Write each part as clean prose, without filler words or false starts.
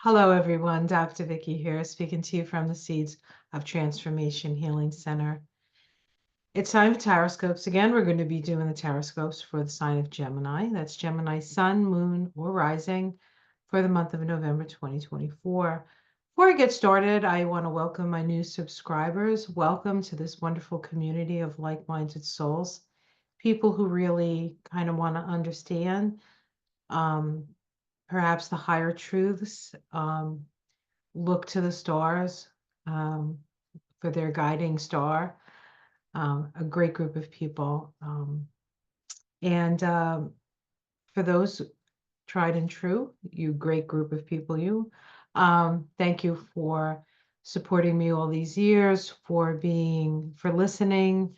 Hello, everyone. Dr. Vicky here, speaking to you from the Seeds of Transformation Healing Center. It's time for Taroscopes. Again, we're going to be doing the Taroscopes for the sign of Gemini. That's Gemini Sun, Moon, or Rising for the month of November 2024. Before I get started, I want to welcome my new subscribers. Welcome to this wonderful community of like-minded souls, people who really kind of want to understand perhaps the higher truths, look to the stars for their guiding star. A great group of people. And for those tried and true, you great group of people, thank you for supporting me all these years, for listening,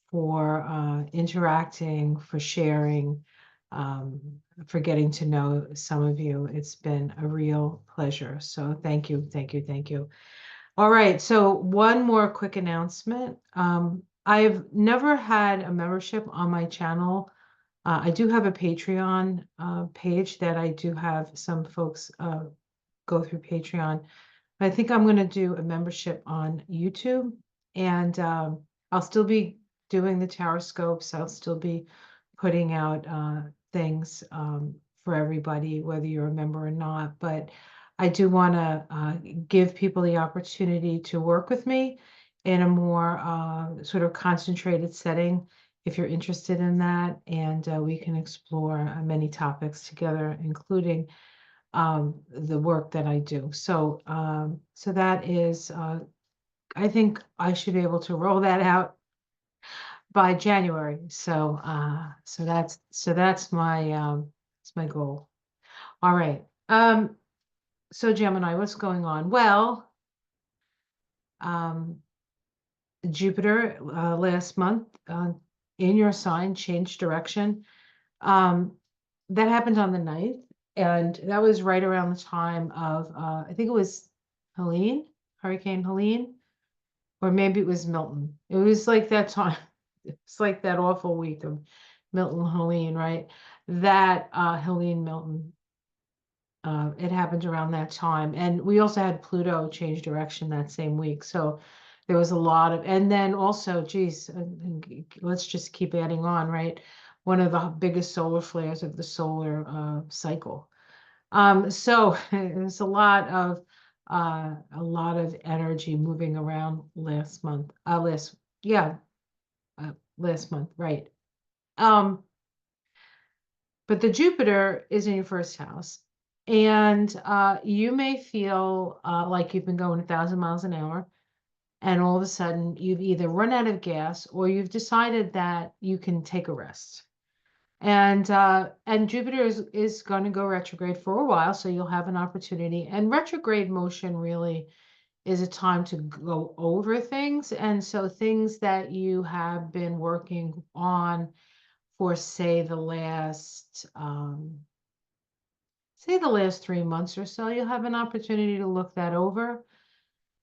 for interacting, for sharing, for getting to know some of you. It's been a real pleasure. So thank you, thank you, thank you. All right, so one more quick announcement. I've never had a membership on my channel. I do have a Patreon page that I do have some folks go through Patreon. I think I'm going to do a membership on YouTube, and I'll still be doing the Taroscopes. I'll still be putting out things for everybody, whether you're a member or not. But I do want to give people the opportunity to work with me in a more sort of concentrated setting if you're interested in that. And we can explore many topics together, including the work that I do. So that is, I think I should be able to roll that out by January. So that's my goal. All right. So Gemini, what's going on? Well, Jupiter last month in your sign changed direction. That happened on the 9th, and that was right around the time of I think it was Hurricane Helene, or maybe it was Milton. It was like that time. It's like that awful week of Milton, Helene, right? That Helene, Milton. It happened around that time. And we also had Pluto change direction that same week. So there was a lot of, and then also, geez, let's just keep adding on, right? One of the biggest solar flares of the solar cycle. So there's a lot of energy moving around last month. Last month, right? But the Jupiter is in your first house, and you may feel like you've been going 1,000 miles an hour, and all of a sudden you've either run out of gas or you've decided that you can take a rest. And Jupiter is going to go retrograde for a while, so you'll have an opportunity. And retrograde motion really is a time to go over things, and so things that you have been working on for say the last 3 months or so, you'll have an opportunity to look that over,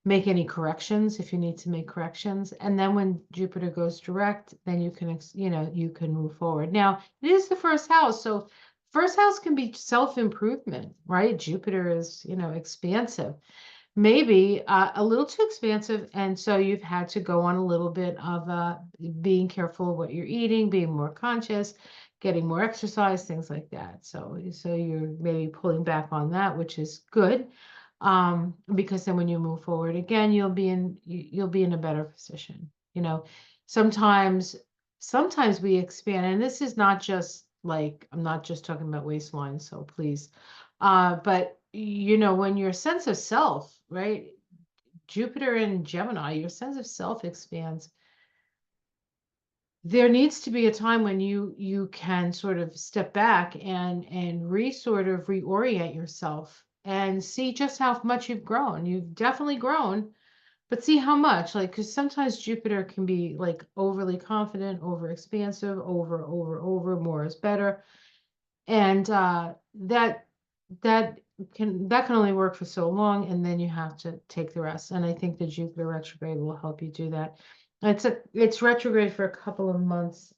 make any corrections if you need to make corrections. And then when Jupiter goes direct, then you can move forward. Now, it is the first house. So first house can be self-improvement, right? Jupiter is, expansive, maybe a little too expansive. And so you've had to go on a little bit of being careful of what you're eating, being more conscious, getting more exercise, things like that. So you're maybe pulling back on that, which is good. Because then when you move forward again, you'll be in a better position. Sometimes we expand, and this is not just like, I'm not just talking about waistline, so please. But when your sense of self, right? Jupiter in Gemini, your sense of self expands. There needs to be a time when you can sort of step back and sort of reorient yourself and see just how much you've grown. You've definitely grown, but see how much, like, because sometimes Jupiter can be like overly confident, over expansive, over, more is better. And that can only work for so long, and then you have to take the rest. And I think the Jupiter retrograde will help you do that. It's retrograde for a couple of months.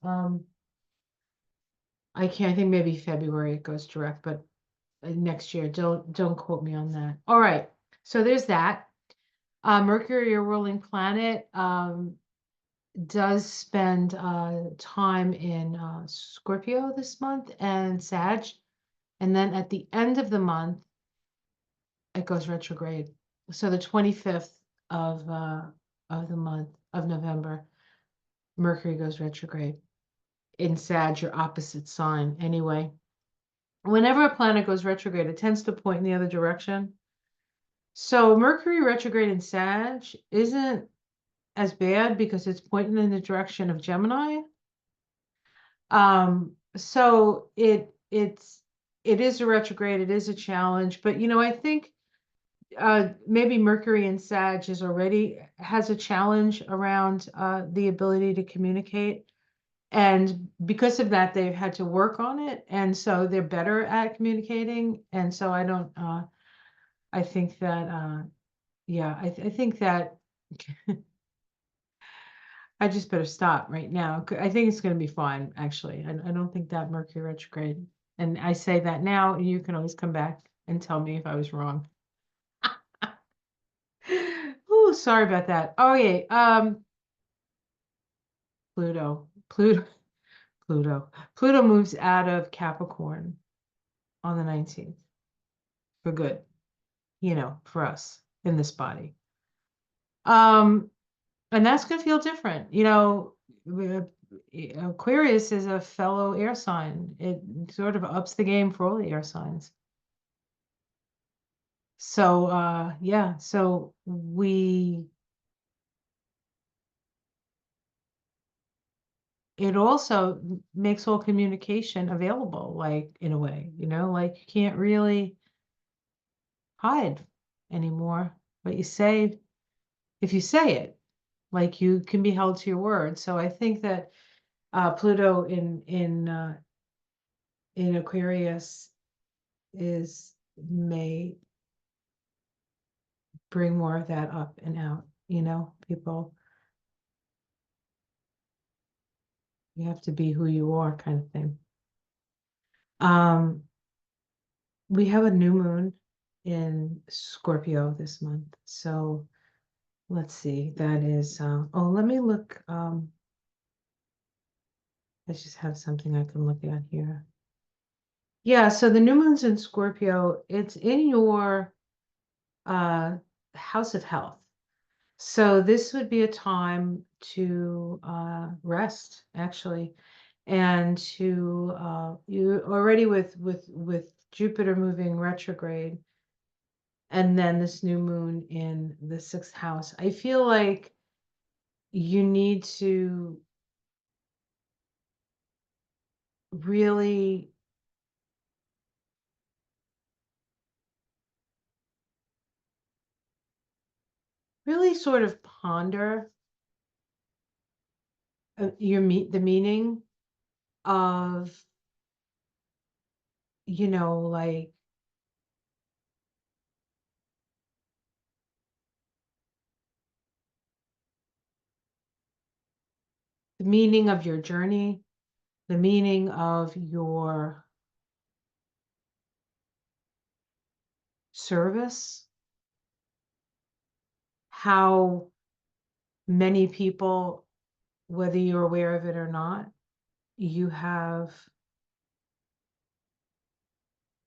I think maybe February it goes direct, but next year. Don't quote me on that. All right. So there's that. Mercury, your ruling planet, does spend time in Scorpio this month and Sag. And then at the end of the month, it goes retrograde. So the 25th of the month of November, Mercury goes retrograde in Sag, your opposite sign. Anyway, whenever a planet goes retrograde, it tends to point in the other direction. So Mercury retrograde in Sag isn't as bad because it's pointing in the direction of Gemini. So it is a retrograde, it is a challenge, but I think maybe Mercury in Sag has a challenge around the ability to communicate. And because of that, they've had to work on it. And so they're better at communicating. And so I think that, I think that I just better stop right now. I think it's going to be fine, actually. I don't think that Mercury retrograde. And I say that now, and you can always come back and tell me if I was wrong. Oh, sorry about that. Oh, yeah. Pluto. Pluto moves out of Capricorn on the 19th for good, for us in this body. And that's going to feel different. Aquarius is a fellow air sign. It sort of ups the game for all the air signs. So, yeah, so it also makes all communication available, like in a way, like you can't really hide anymore what you say. If you say it, like you can be held to your word. So I think that Pluto in Aquarius may bring more of that up and out. People, you have to be who you are, kind of thing. We have a new moon in Scorpio this month, so let's see. That is let me look. I just have something I can look at here. Yeah, so the new moon's in Scorpio. It's in your house of health. So this would be a time to rest, actually, and to you already with Jupiter moving retrograde, and then this new moon in the sixth house. I feel like you need to really, really sort of ponder the meaning of, like the meaning of your journey, the meaning of your service, how many people, whether you're aware of it or not, you have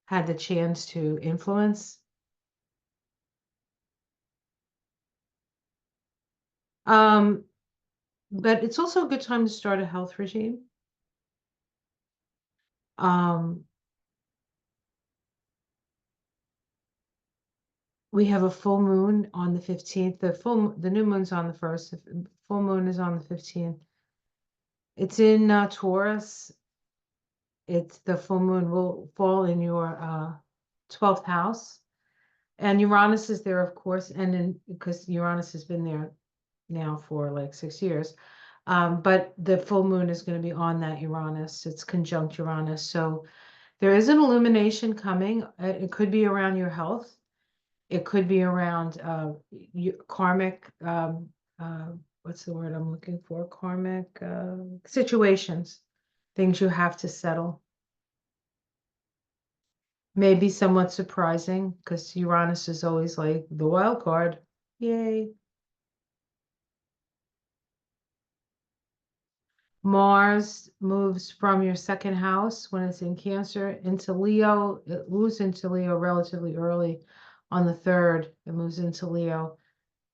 had the chance to influence. But it's also a good time to start a health regime. We have a full moon on the 15th. The new moon's on the 1st. The full moon is on the 15th. It's in Taurus. The full moon will fall in your 12th house. And Uranus is there, of course, because Uranus has been there now for like 6 years. But the full moon is going to be on that Uranus. It's conjunct Uranus. So there is an illumination coming. It could be around your health. It could be around karmic, what's the word I'm looking for? Karmic situations, things you have to settle. Maybe somewhat surprising because Uranus is always like the wild card. Yay. Mars moves from your second house when it's in Cancer into Leo. It moves into Leo relatively early on the 3rd. It moves into Leo.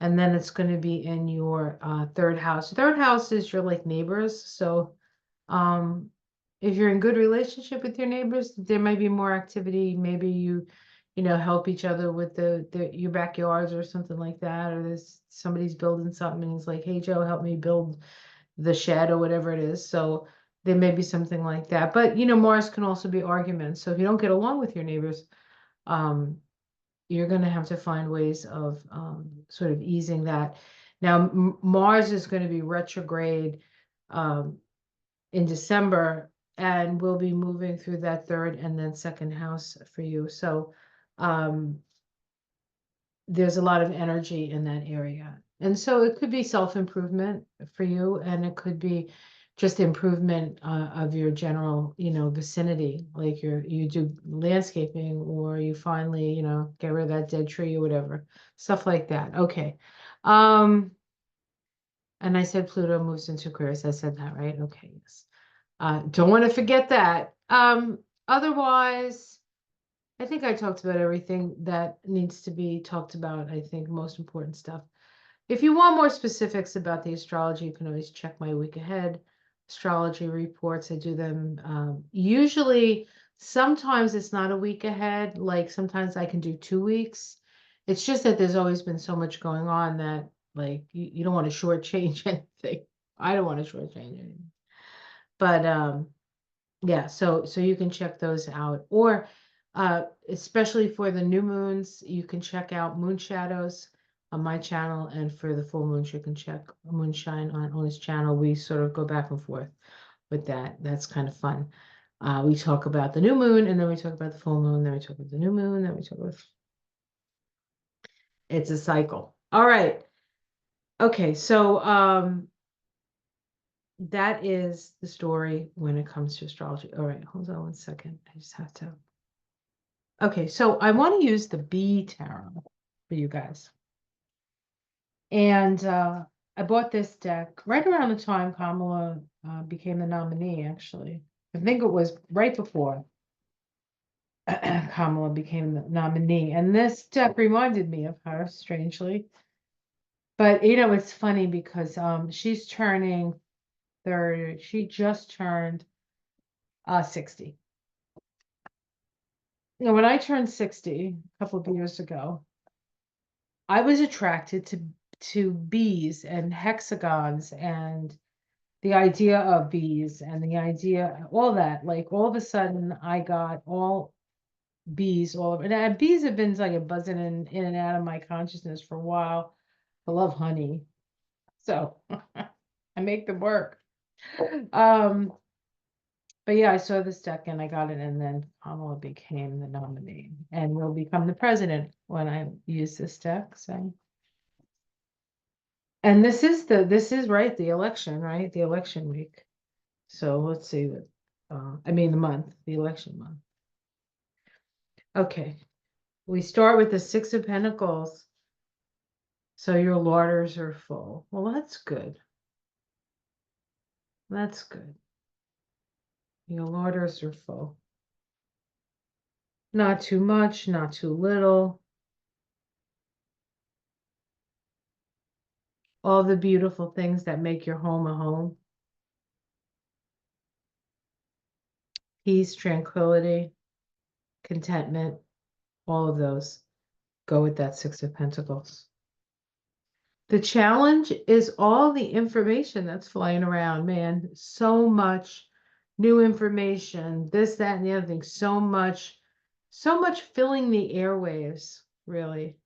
And then it's going to be in your third house. Third house is your like neighbors. So um, if you're in good relationship with your neighbors, there might be more activity. Maybe you know, help each other with the your backyards or something like that. Or there's somebody's building something and he's like, hey Joe, help me build the shed or whatever it is. So there may be something like that. But you know, Mars can also be arguments. So if you don't get along with your neighbors, um, you're going to have to find ways of sort of easing that. Now, Mars is going to be retrograde um, in December, and we'll be moving through that third and then second house for you. So um, there's a lot of energy in that area. And so it could be self-improvement for you, and it could be just improvement of your general, you know, vicinity, like you do landscaping, or you finally, you know, get rid of that dead tree or whatever, stuff like that. Okay. And I said Pluto moves into Aquarius. I said that, right? Okay, yes. Don't want to forget that. Otherwise, I think I talked about everything that needs to be talked about. I think most important stuff. If you want more specifics about the astrology, you can always check my week ahead astrology reports. I do them usually, sometimes it's not a week ahead. Like sometimes I can do 2 weeks. It's just that there's always been so much going on that like you don't want to shortchange anything. I don't want to shortchange anything. But yeah, so you can check those out. Or especially for the new moons, you can check out moon shadows on my channel, and for the full moons, you can check moonshine on his channel. We sort of go back and forth with that. That's kind of fun. We talk about the new moon, and then we talk about the full moon, then we talk about the new moon, then we talk about it's a cycle. All right. Okay, so that is the story when it comes to astrology. All right, hold on one second. I just have to. Okay, so I want to use the B tarot for you guys. And I bought this deck right around the time Kamala became the nominee, actually. I think it was right before Kamala became the nominee. And this deck reminded me of her, strangely. But, you know, it's funny because she's turning 30. She just turned 60. You know, when I turned 60 a couple of years ago, I was attracted to bees and hexagons and the idea of bees and the idea, all that. Like all of a sudden, I got all bees all over. And bees have been like buzzing in and out of my consciousness for a while. I love honey, so I make them work. Um, but yeah, I saw this deck and I got it, and then Kamala became the nominee and will become the president when I use this deck. So. And this is right, the election, right? The election week. So let's see what I mean the month, the election month. Okay. We start with the Six of Pentacles. So your larders are full. Well, that's good. That's good. Your larders are full. Not too much, not too little. All the beautiful things that make your home a home. Peace, tranquility, contentment, all of those go with that Six of Pentacles. The challenge is all the information that's flying around, man. So much new information, this, that, and the other thing. So much filling the airwaves, really.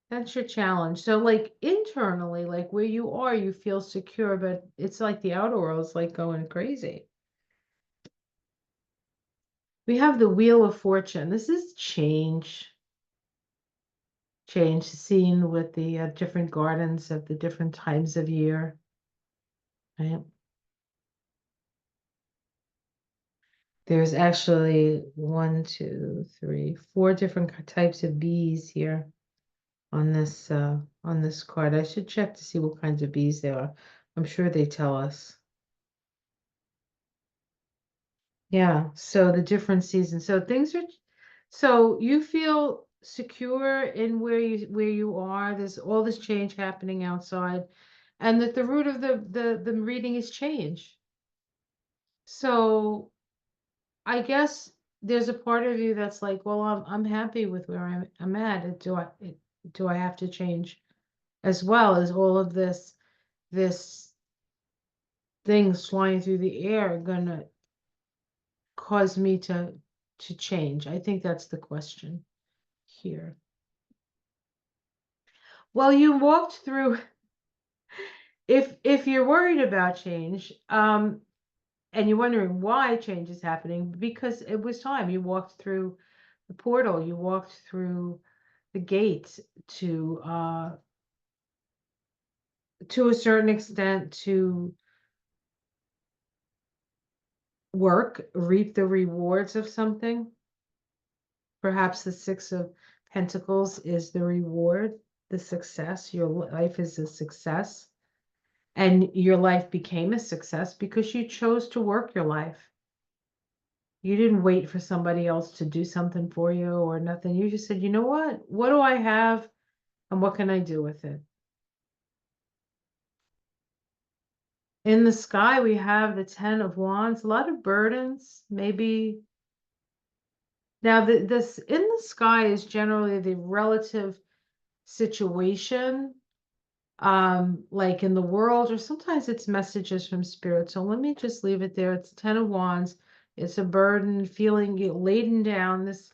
That's your challenge. So, like internally, like where you are, you feel secure, but it's like the outer world's like going crazy. We have the Wheel of Fortune. This is change seen with the different gardens of the different times of year, right? There's actually 1, 2, 3, 4 different types of bees here on this card. I should check to see what kinds of bees there are. I'm sure they tell us. Yeah, so the different seasons. So you feel secure in where you are. There's all this change happening outside, and that the root of the reading is change. So I guess there's a part of you that's like, well, I'm happy with where I'm at. Do I have to change as well as all of this things flying through the air gonna cause me to change? I think that's the question here. Well, you walked through, if you're worried about change, and you're wondering why change is happening, because it was time. You walked through the portal, you walked through the gate to a certain extent, to work, reap the rewards of something. Perhaps the Six of Pentacles is the reward, the success. Your life is a success. And your life became a success because you chose to work your life. You didn't wait for somebody else to do something for you or nothing. You just said, you know what? What do I have and what can I do with it? In the sky, we have the 10 of Wands, a lot of burdens, maybe. Now, this in the sky is generally the relative situation, like in the world, or sometimes it's messages from spirit. So let me just leave it there. It's 10 of Wands. It's a burden, feeling laden down. This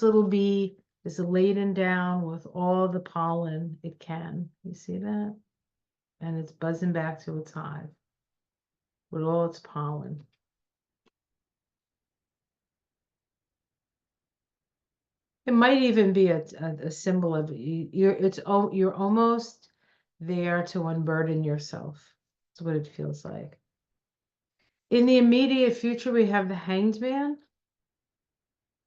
little bee is laden down with all the pollen it can. You see that? And it's buzzing back to its hive with all its pollen. It might even be a symbol of you're almost there to unburden yourself. That's what it feels like. In the immediate future, we have the Hanged Man.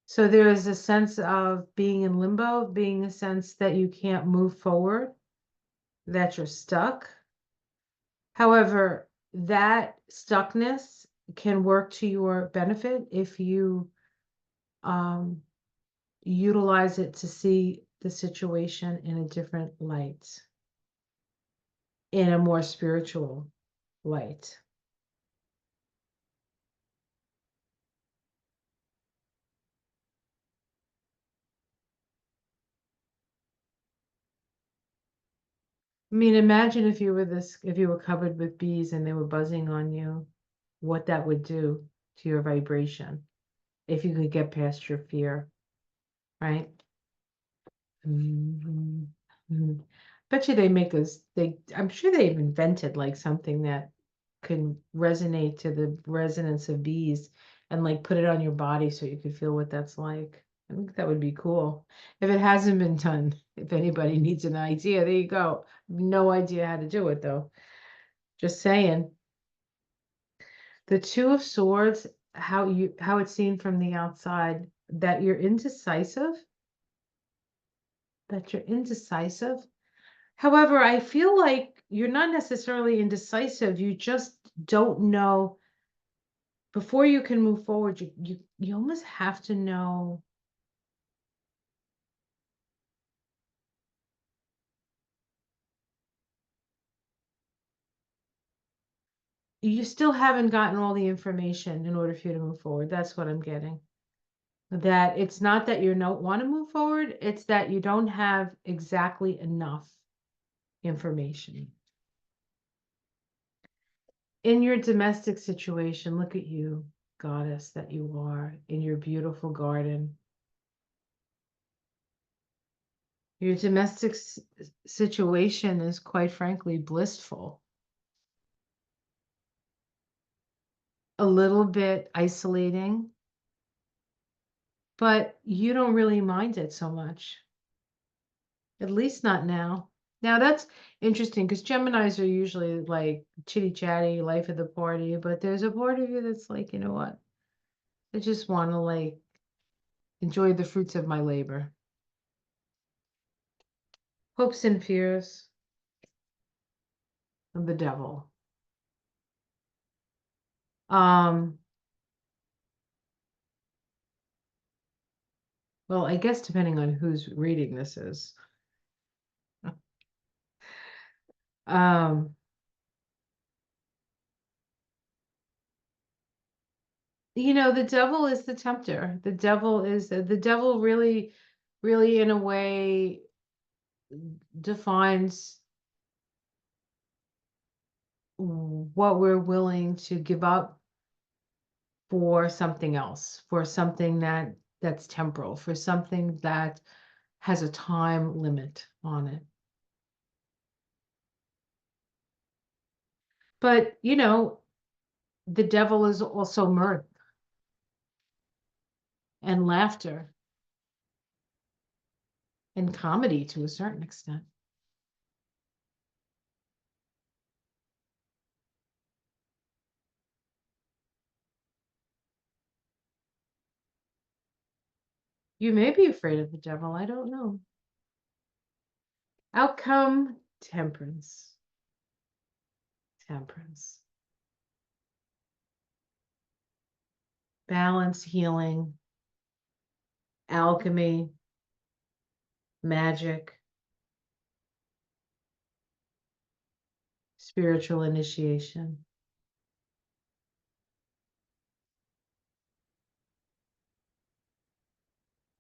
So there is a sense of being in limbo, being a sense that you can't move forward, that you're stuck. However, that stuckness can work to your benefit if you utilize it to see the situation in a different light, in a more spiritual light. I mean, imagine if you were covered with bees and they were buzzing on you, what that would do to your vibration if you could get past your fear, right? Mhm. Mhm. Bet you they make us, I'm sure they've invented like something that can resonate to the resonance of bees and like put it on your body so you could feel what that's like. I think that would be cool. If it hasn't been done, if anybody needs an idea, there you go. No idea how to do it though. Just saying. The Two of Swords, how it's seen from the outside, that you're indecisive, that you're indecisive. However, I feel like you're not necessarily indecisive. You just don't know. Before you can move forward, you almost have to know. You still haven't gotten all the information in order for you to move forward. That's what I'm getting. That it's not that you don't want to move forward, it's that you don't have exactly enough information. In your domestic situation, look at you, goddess that you are, in your beautiful garden. Your domestic situation is quite frankly blissful. A little bit isolating, but you don't really mind it so much. At least not now. Now that's interesting because Geminis are usually like chitty chatty, life of the party, but there's a part of you that's like, you know what? I just want to like enjoy the fruits of my labor. Hopes and fears of the devil. Um, well, I guess depending on whose reading this is. Um, the devil is the tempter. The devil really, really in a way defines what we're willing to give up for something else, for something that's temporal, for something that has a time limit on it. But, the devil is also mirth and laughter and comedy to a certain extent. You may be afraid of the devil, I don't know. Outcome, temperance. Temperance. Balance, healing, alchemy, magic, spiritual initiation.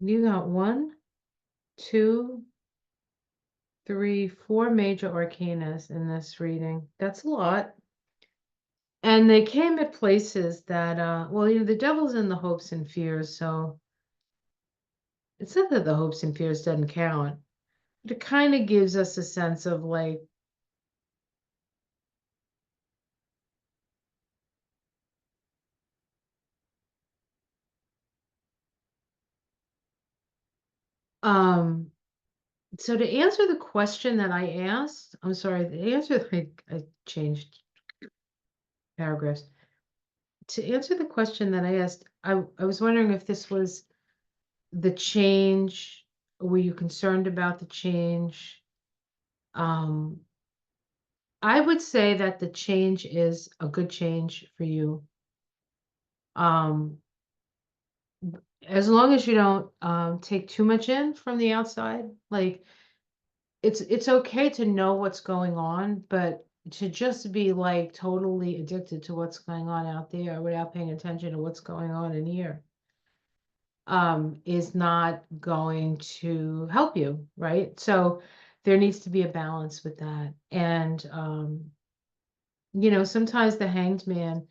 You got 1, 2, 3, 4 major arcanas in this reading. That's a lot. And they came at places that, well, the devil's in the hopes and fears, so it's not that the hopes and fears doesn't count, but it kind of gives us a sense of like, um, so to answer the question that I asked, I'm sorry, the answer, I changed paragraphs. To answer the question that I asked, I was wondering if this was the change. Were you concerned about the change? Um, I would say that the change is a good change for you. Um, as long as you don't take too much in from the outside, like it's okay to know what's going on, but to just be like totally addicted to what's going on out there without paying attention to what's going on in here is not going to help you, right? So there needs to be a balance with that. And sometimes the hanged man,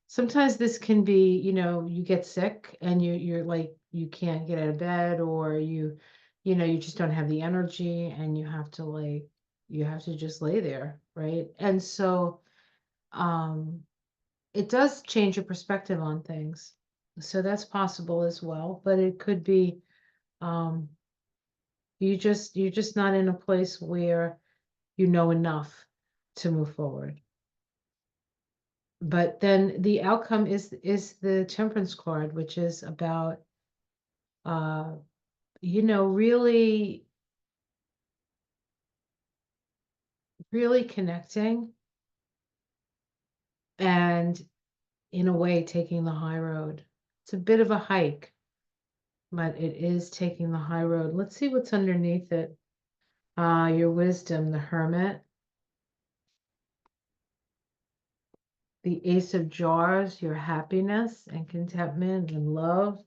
sometimes this can be, you get sick and you're like you can't get out of bed, or you just don't have the energy, and you have to just lay there, right? And so um it does change your perspective on things. So that's possible as well, but it could be um you're just not in a place where you know enough to move forward. But then the outcome is the temperance card, which is about uh really really connecting and in a way taking the high road. It's a bit of a hike, but it is taking the high road. Let's see what's underneath it. Your wisdom, the hermit, the ace of jars, your happiness and contentment and love,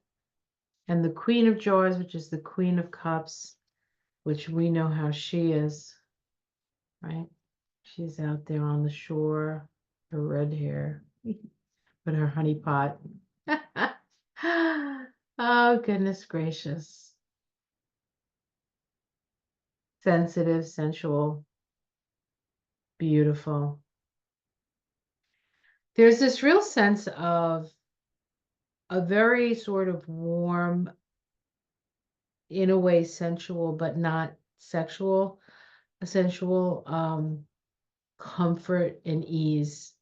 and the queen of jars, which is the queen of cups, which we know how she is, right? She's out there on the shore, her red hair, with her honey pot. Oh, goodness gracious. Sensitive, sensual, beautiful. There's this real sense of a very sort of warm, in a way sensual, but not sexual, a sensual comfort and ease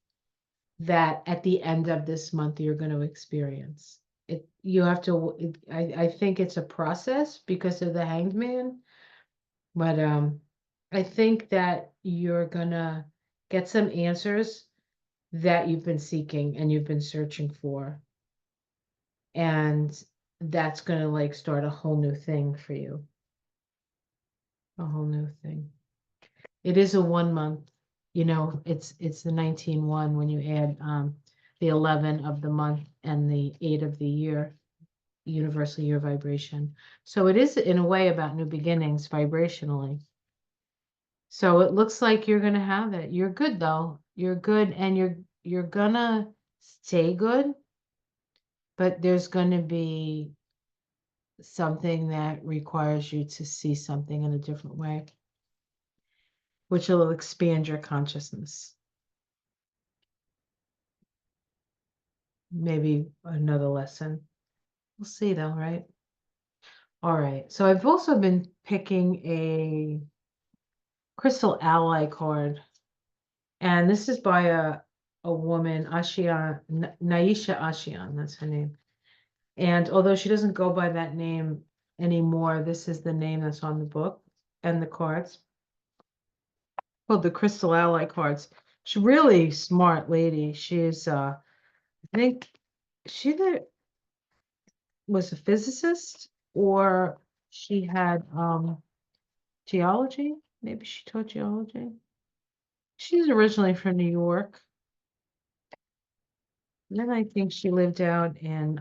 that at the end of this month you're going to experience. you have to, I think it's a process because of the Hanged Man, but I think that you're gonna get some answers that you've been seeking and you've been searching for. And that's gonna like start a whole new thing for you. A whole new thing. It is a 1 month, it's the 19-1 when you add the 11 of the month and the 8 of the year, universal year vibration. So it is in a way about new beginnings vibrationally. So it looks like you're gonna have it. You're good though. You're good, and you're gonna stay good, but there's gonna be something that requires you to see something in a different way, which will expand your consciousness. Maybe another lesson. We'll see though, right? All right. So I've also been picking a crystal ally card, and this is by a woman, Ashian, Naisha Ashian, that's her name. And although she doesn't go by that name anymore, this is the name that's on the book and the cards. Well, the crystal ally cards. She's a really smart lady. She's I think she was a physicist, or she had geology. Maybe she taught geology. She's originally from New York. And then I think she lived out in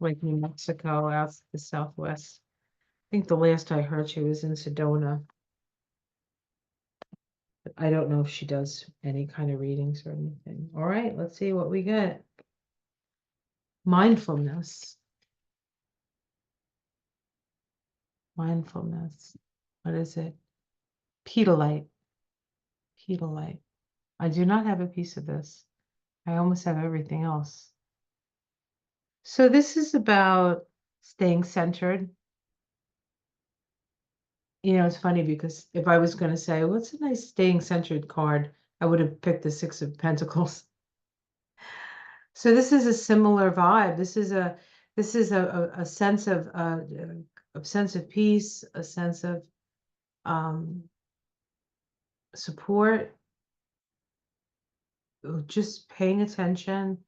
like New Mexico, out to the southwest. I think the last I heard she was in Sedona. But I don't know if she does any kind of readings or anything. All right, let's see what we get. Mindfulness. Mindfulness. What is it? Pedalite. Pedalite. I do not have a piece of this. I almost have everything else. So this is about staying centered. It's funny because if I was going to say, what's a nice staying centered card, I would have picked the Six of Pentacles. So this is a similar vibe. This is a sense of peace, a sense of support, just paying attention,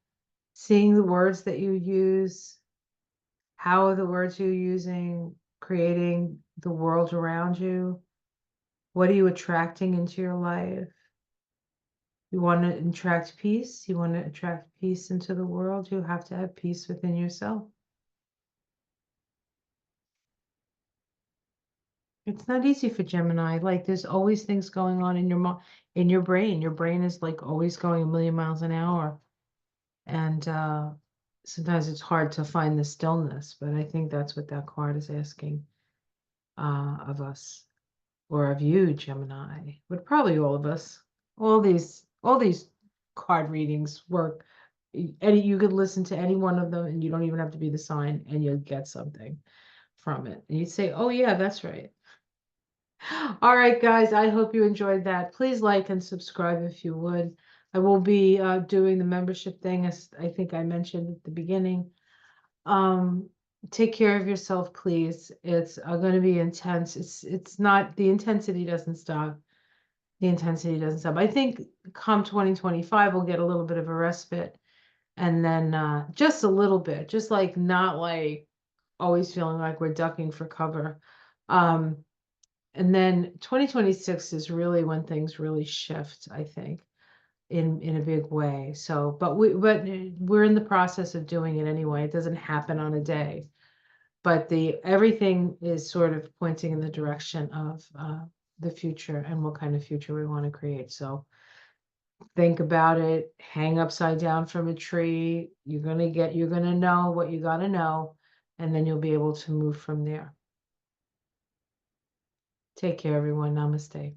seeing the words that you use, how are the words you're using creating the world around you? What are you attracting into your life? You want to attract peace? You want to attract peace into the world? You have to have peace within yourself. It's not easy for Gemini. Like there's always things going on in your brain. Your brain is like always going a million miles an hour. And sometimes it's hard to find the stillness, but I think that's what that card is asking of us, or of you, Gemini, but probably all of us. All these card readings work. You could listen to any one of them, and you don't even have to be the sign, and you'll get something from it. And you'd say, "Oh yeah, that's right." All right, guys, I hope you enjoyed that. Please like and subscribe if you would. I will be doing the membership thing, as I think I mentioned at the beginning. Um, Take care of yourself, please. It's going to be intense. It's not, the intensity doesn't stop. The intensity doesn't stop. I think come 2025, we'll get a little bit of a respite, and then just a little bit, just like not like always feeling like we're ducking for cover. And then 2026 is really when things really shift, I think, in a big way. So, but we're in the process of doing it anyway. It doesn't happen on a day, but everything is sort of pointing in the direction of the future and what kind of future we want to create. So think about it, hang upside down from a tree. You're gonna know what you gotta know, and then you'll be able to move from there. Take care, everyone. Namaste.